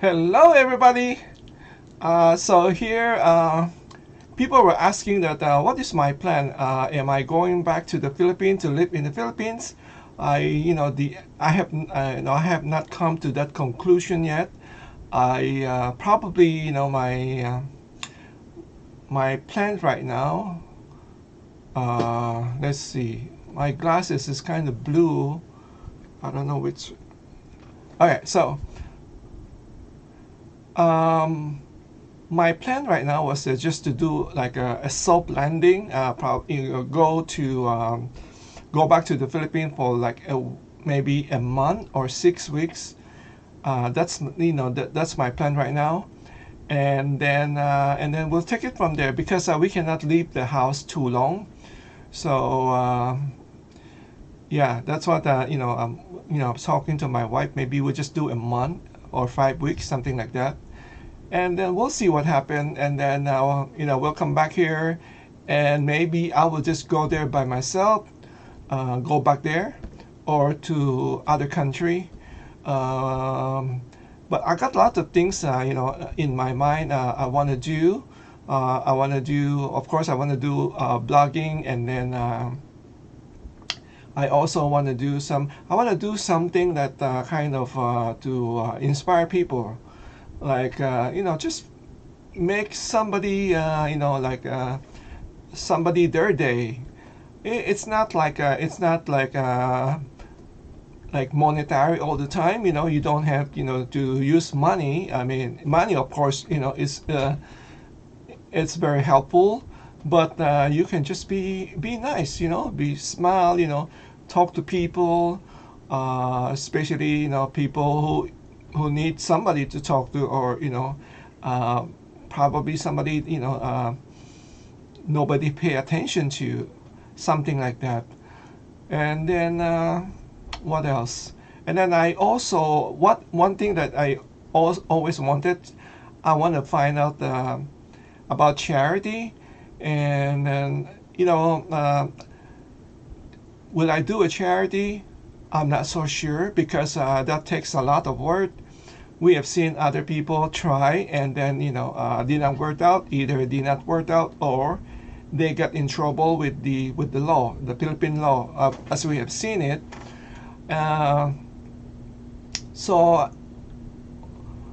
Hello, everybody. So here, people were asking that what is my plan? Am I going back to the Philippines to live in the Philippines? I have not come to that conclusion yet. I probably, my plan right now. Let's see. My glasses is kind of blue. I don't know which. Okay, so um, my plan right now was just to do like a soft landing. Probably go back to the Philippines for like maybe a month or 6 weeks. That's my plan right now, and then we'll take it from there because we cannot leave the house too long. So yeah, that's what I was talking to my wife. Maybe we'll just do a month or 5 weeks, something like that, and then we'll see what happened. And then we'll come back here, and maybe I will just go there by myself, go back there, or to other country. Um, but I got lots of things in my mind. I want to do. Of course, I want to do blogging, and then I also want to do some. I want to do something that kind of to inspire people, like just make somebody somebody their day. It's not like monetary all the time. You don't have to use money. I mean, money, of course, is it's very helpful, but you can just be nice. Be smile. Talk to people, especially people who need somebody to talk to, or uh, probably somebody nobody pay attention to, something like that. And then what else? And then I also, what one thing that I always wanted, I want to find out about charity. And then will I do a charity? I'm not so sure because that takes a lot of work. We have seen other people try, and then did not work out. Either did not work out, or they got in trouble with the law, the Philippine law, as we have seen it. Uh, so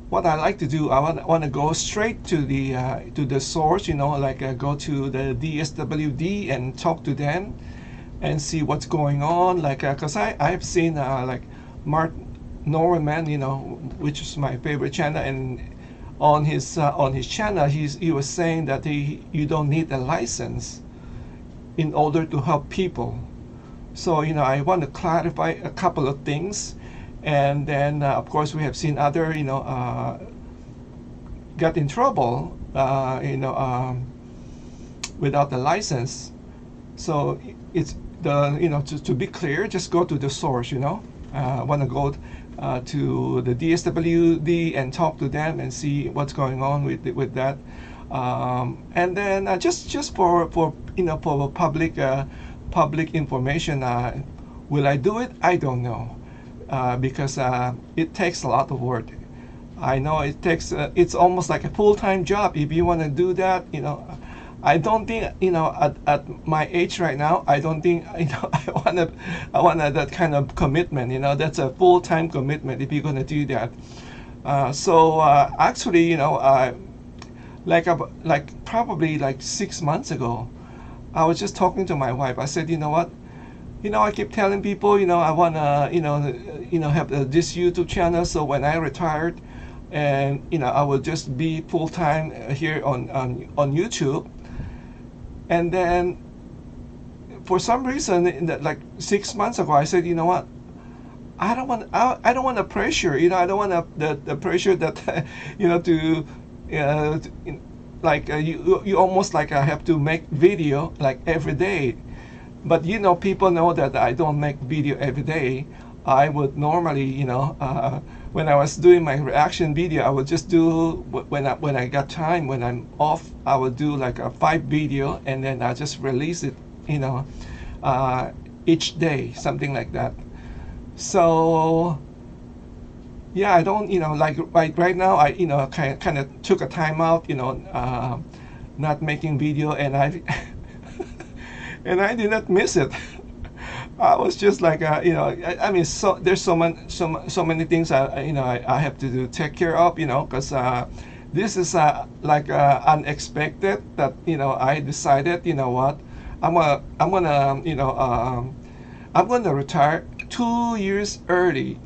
what I like to do, I want to go straight to the source. Like go to the DSWD and talk to them and see what's going on. Like because I've seen like Mark Norman, which is my favorite channel, and on his channel he was saying that you don't need a license in order to help people. So I want to clarify a couple of things, and then of course we have seen other got in trouble without the license. So it's the to be clear, just go to the source. I want to go to the DSWD and talk to them and see what's going on with that. And then just for public information, will I do it? I don't know, because it takes a lot of work. I know it takes. It's almost like a full-time job if you want to do that. I don't think at my age right now. I don't think I want that kind of commitment. That's a full-time commitment if you're gonna do that. So actually, probably like 6 months ago, I was just talking to my wife. I said, you know what? I keep telling people, I wanna, have this YouTube channel. So when I retired, and I will just be full time here on YouTube. And then for some reason, like 6 months ago, I said, you know what? I don't want the pressure. I don't want the pressure that to like you almost like I have to make video like every day. But people know that I don't make video every day. I would normally, when I was doing my reaction video, I would just do when I got time, when I'm off, I would do like a 5 video, and then I just release it, you know, each day, something like that. So yeah, I don't, like right now, I, kind of took a time out, not making video, and I and I did not miss it. I was just like, I mean, so there's so many things I have to do, take care of, because this is like unexpected that I decided, what, I'm gonna retire 2 years early.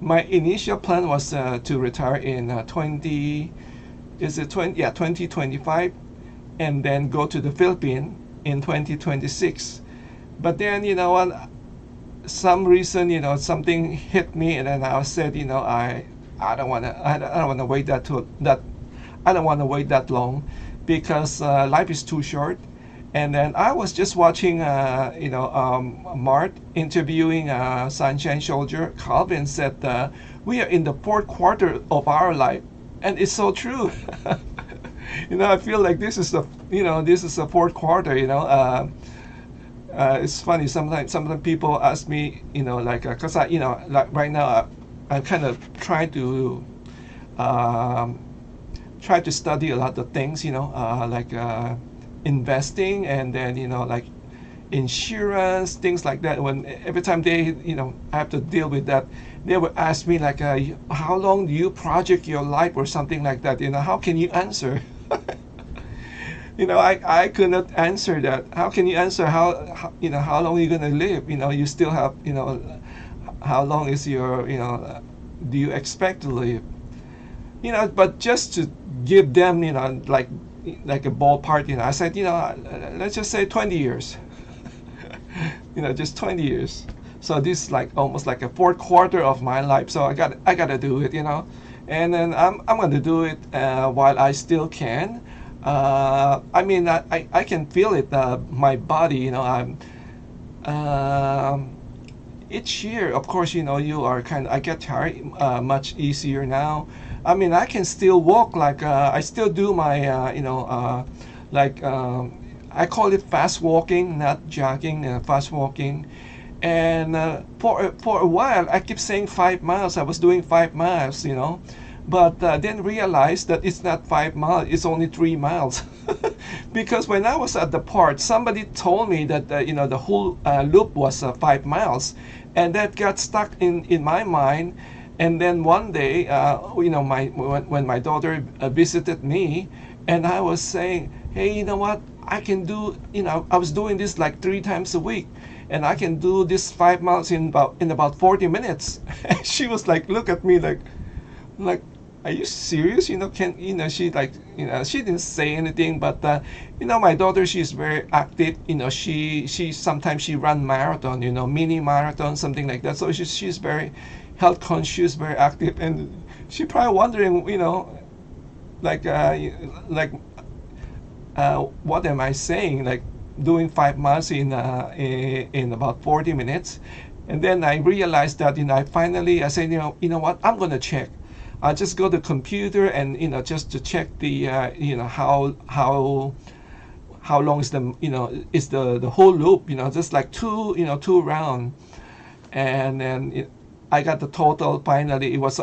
My initial plan was to retire in 2025, and then go to the Philippines in 2026. But then some reason something hit me, and then I said I don't want to I don't want to wait that I don't want to wait that long, because life is too short. And then I was just watching Mart interviewing Sunshine Soldier. Calvin said we are in the fourth quarter of our life, and it's so true. I feel like this is the fourth quarter. It's funny, sometimes people ask me, like, because I, like right now, I'm kind of um, try to study a lot of things, like investing, and then like insurance, things like that. When every time they, I have to deal with that, they would ask me like, how long do you project your life or something like that? How can you answer? I could not answer that. How can you answer how long you're gonna live? You still have, how long is your, do you expect to live? But just to give them, like a ballpark, I said, let's just say 20 years. Just 20 years. So this is like almost like a fourth quarter of my life. So I gotta do it, and then I'm gonna do it while I still can. I mean, I can feel it, my body, I'm each year, of course, you are I get tired much easier now. I mean, I can still walk, like I still do my like I call it fast walking, not jogging, fast walking. And for a while I keep saying 5 miles. I was doing 5 miles, but then realized that it's not 5 miles, it's only 3 miles. Because when I was at the park, somebody told me that the whole loop was 5 miles, and that got stuck in my mind. And then one day, when my daughter visited me, and I was saying, hey, you know what, I can do, I was doing this like 3 times a week, and I can do this 5 miles in about 40 minutes. And she was like, look at me like, are you serious? Can she, like, she didn't say anything, but my daughter, she's very active. She sometimes she run marathon, mini marathon, something like that. So she's very health conscious, very active, and she probably wondering, like what am I saying? Like doing 5 miles in about 40 minutes. And then I realized that I said, what, I'm gonna check. I just go to the computer and just to check the how long is the whole loop, just like two round. And then I got the total. Finally, it was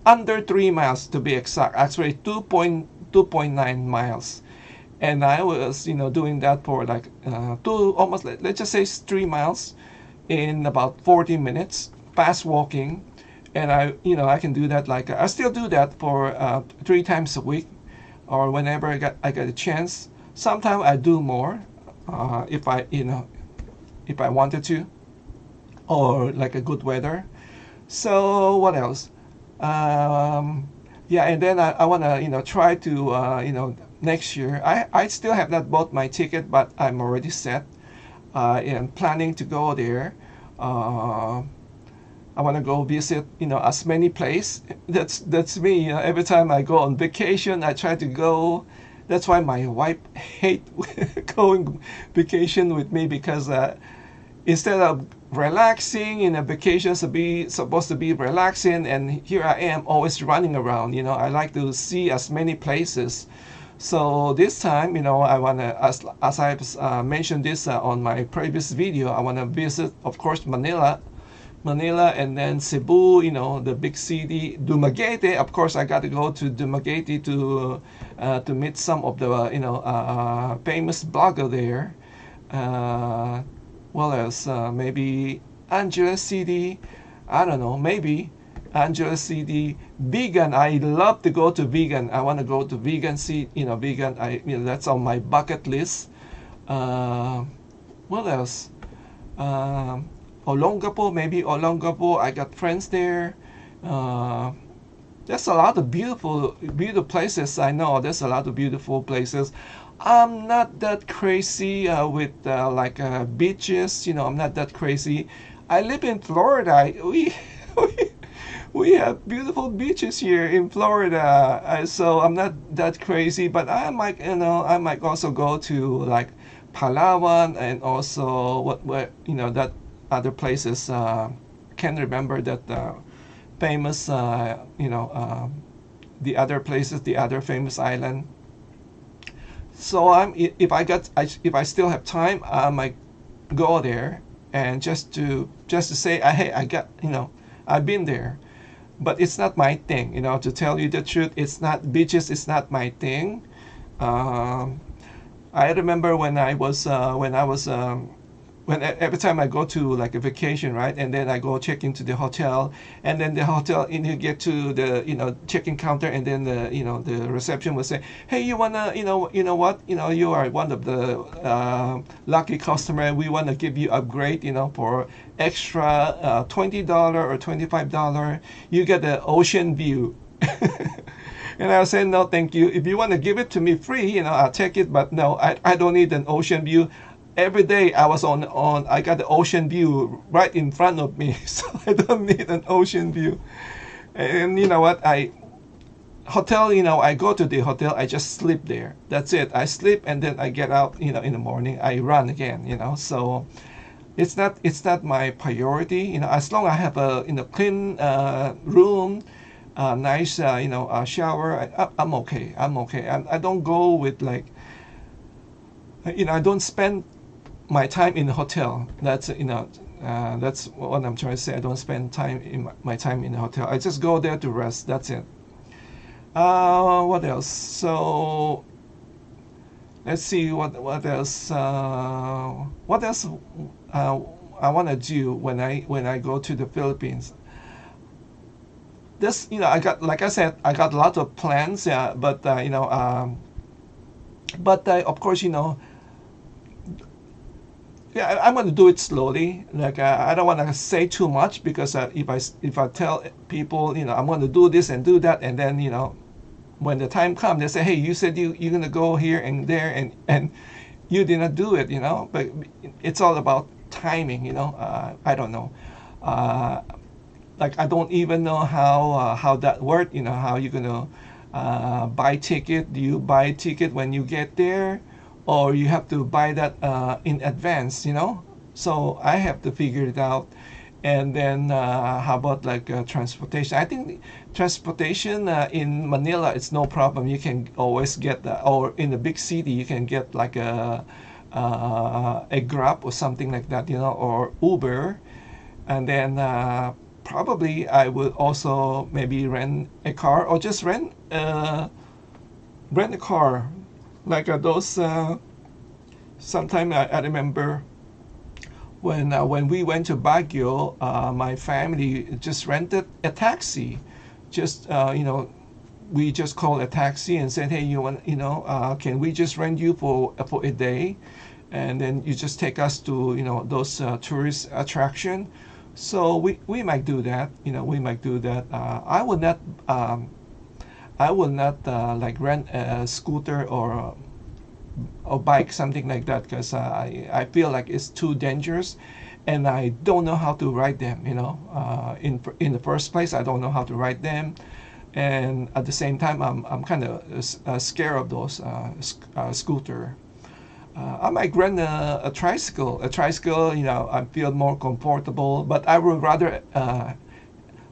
under 3 miles to be exact, actually 2.9 miles. And I was doing that for like almost, let's just say 3 miles in about 40 minutes fast walking. And I can do that, like I still do that for 3 times a week, or whenever I get a chance. Sometimes I do more if I wanted to, or like a good weather. So what else? Yeah, and then I want to try to next year. I still have not bought my ticket, but I'm already set and planning to go there. I want to go visit, as many places. That's me. Every time I go on vacation, I try to go. That's why my wife hate going vacation with me, because instead of relaxing in a vacation, supposed to be relaxing, and here I am always running around. I like to see as many places. So this time, I want to, as I've mentioned this on my previous video, I want to visit, of course, Manila, Manila, and then Cebu, the big city. Dumaguete, of course, I got to go to Dumaguete to meet some of the famous blogger there. Uh, what else? Maybe Angeles City. I don't know. Maybe Angeles City. Vegan. I love to go to vegan. I want to go to vegan city. Vegan. That's on my bucket list. Uh, what else? Um, Olongapo, maybe Olongapo. I got friends there. Uh, there's a lot of beautiful places. I know there's a lot of beautiful places. I'm not that crazy with like beaches. I'm not that crazy. I live in Florida. We we have beautiful beaches here in Florida. So I'm not that crazy, but I might also go to like Palawan and also what that other places. Can't remember that famous the other places, the other famous island. So if I still have time, I might go there and just to say, hey, I got I've been there, but it's not my thing. To tell you the truth, it's not beaches. It's not my thing. Um, I remember when every time I go to like a vacation, right, and then I go check into the hotel, and then the hotel, and you get to the check-in counter, and then the reception will say, hey, you wanna what, you are one of the lucky customer. We wanna give you upgrade, for extra $20 or $25. You get the ocean view. And I said, no, thank you. If you want to give it to me free, I'll take it. But no, I don't need an ocean view. Every day I was I got the ocean view right in front of me. So I don't need an ocean view. And you know what? I go to the hotel, I just sleep there. That's it. I sleep and then I get out, in the morning. I run again, So it's not my priority, as long as I have a clean room, nice, shower. I'm okay. I'm okay. I don't go with like, I don't spend my time in the hotel. That's what I'm trying to say. I don't spend my time in the hotel. I just go there to rest. That's it. What else? So let's see what else. What else? I want to do when I go to the Philippines. This, I got, like I said, I got a lot of plans. Yeah, but of course, yeah, I'm going to do it slowly. Like I don't want to say too much, because if I tell people, I'm going to do this and do that, and then when the time comes, they say, hey, you said you're going to go here and there, and you did not do it. But it's all about timing. I don't know. Like I don't even know how that works. How you're gonna buy ticket. Do you buy ticket when you get there, or you have to buy that in advance? So I have to figure it out. And then how about like transportation? I think transportation in Manila, it's no problem. You can always get or in the big city you can get like a Grab or something like that, or Uber. And then probably I would also maybe rent a car, or just rent a car, like those. Sometime I remember when we went to Baguio, my family just rented a taxi. Just we just called a taxi and said, hey, you want, can we just rent you for a day, and then you just take us to those tourist attraction. So we might do that. We might do that. I will not like rent a scooter or bike, something like that, because I feel like it's too dangerous, and I don't know how to ride them. In the first place, I don't know how to ride them, and at the same time, I'm kind of scared of those scooter. I might rent a tricycle. A tricycle, I feel more comfortable. But I would rather,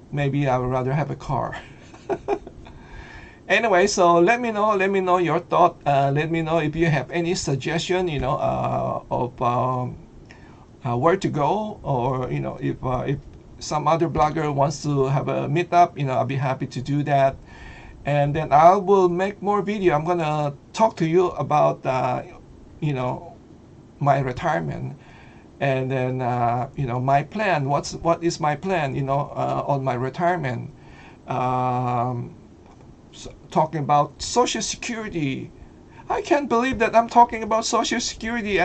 maybe I would rather have a car. Anyway, so let me know your thought. Let me know if you have any suggestion, of where to go, or if some other blogger wants to have a meetup, I'll be happy to do that. And then I will make more video. I'm gonna talk to you about my retirement, and then my plan. What is my plan? On my retirement. Talking about Social Security. I can't believe that I'm talking about Social Security.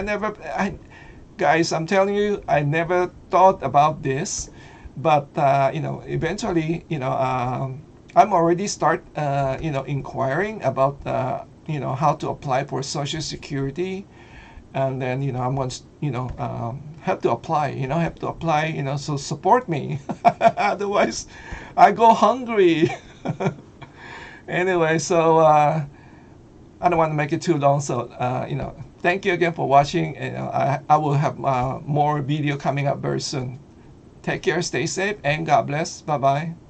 Guys, I'm telling you, I never thought about this, but eventually, I'm already start, inquiring about, how to apply for Social Security, and then, I'm going to, have to apply, so support me. Otherwise, I go hungry. Anyway, so I don't want to make it too long. So, thank you again for watching. And I will have more video coming up very soon. Take care, stay safe, and God bless. Bye-bye.